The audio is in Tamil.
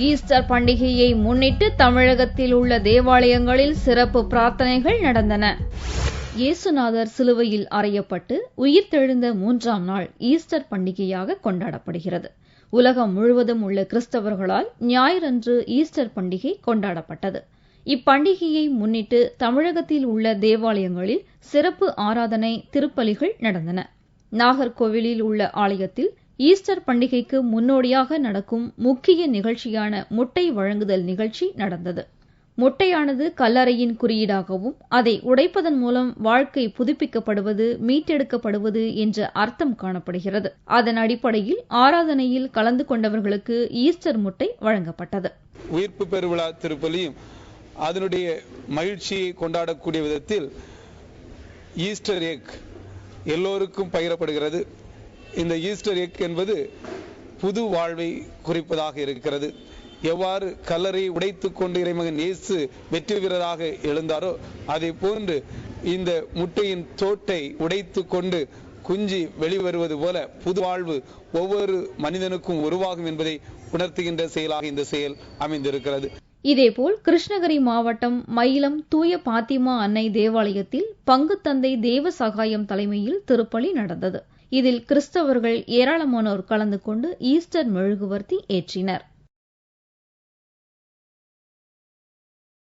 ஈஸ்டர் பண்டிகையை முன்னிட்டு தமிழகத்தில் உள்ள தேவாலயங்களில் சிறப்பு பிரார்த்தனைகள் நடந்தன. இயேசுநாதர் சிலுவையில் அறையப்பட்டு உயிர்த்தெழுந்த 3ஆம் நாள் ஈஸ்டர் பண்டிகையாக கொண்டாடப்படுகிறது. உலகம் முழுவதும் உள்ள கிறிஸ்தவர்களால் ஞாயிறன்று ஈஸ்டர் பண்டிகை கொண்டாடப்பட்டது. இப்பண்டிகையை முன்னிட்டு தமிழகத்தில் உள்ள தேவாலயங்களில் சிறப்பு ஆராதனை, திருப்பலிகள் நடந்தன. நாகர்கோவிலில் உள்ள ஆலயத்தில் ஈஸ்டர் பண்டிகைக்கு முன்னோடியாக நடக்கும் முக்கிய நிகழ்ச்சியான முட்டை வழங்குதல் நிகழ்ச்சி நடந்தது. முட்டையானது கல்லறையின் குறியீடாகவும் அதை உடைப்பதன் மூலம் வாழ்க்கை புதுப்பிக்கப்படுவது, மீட்டெடுக்கப்படுவது என்ற அர்த்தம் காணப்படுகிறது. அதன் அடிப்படையில் ஆராதனையில் கலந்து கொண்டவர்களுக்கு ஈஸ்டர் முட்டை வழங்கப்பட்டது. உயிர்ப்பு பெருவிழா திருப்பலியும் அதனுடைய மகிழ்ச்சியை கொண்டாடக்கூடிய விதத்தில் ஈஸ்டர் எக் எல்லோருக்கும் பகிரப்படுகிறது. இந்த ஈஸ்டர் எக் என்பது புது வாழ்வை குறிப்பதாக இருக்கிறது. எவ்வாறு கல்லறையை உடைத்துக் கொண்டு இறைமகன் இயேசு வெற்றி வீரராக எழுந்தாரோ அதை போன்று இந்த முட்டையின் தோட்டை உடைத்துக் கொண்டு குஞ்சு வெளிவருவது போல புது வாழ்வு ஒவ்வொரு மனிதனுக்கும் உருவாகும் என்பதை உணர்த்துகின்ற செயலாக இந்த செயல் அமைந்திருக்கிறது. இதேபோல் கிருஷ்ணகிரி மாவட்டம் மயிலம் தூய பாத்திமா அன்னை தேவாலயத்தில் பங்குத்தந்தை தேவ சகாயம் தலைமையில் திருப்பலி நடந்தது. இதில் கிறிஸ்தவர்கள் ஏராளமானோர் கலந்து கொண்டு ஈஸ்டர் மெழுகுவர்த்தி ஏற்றினர்.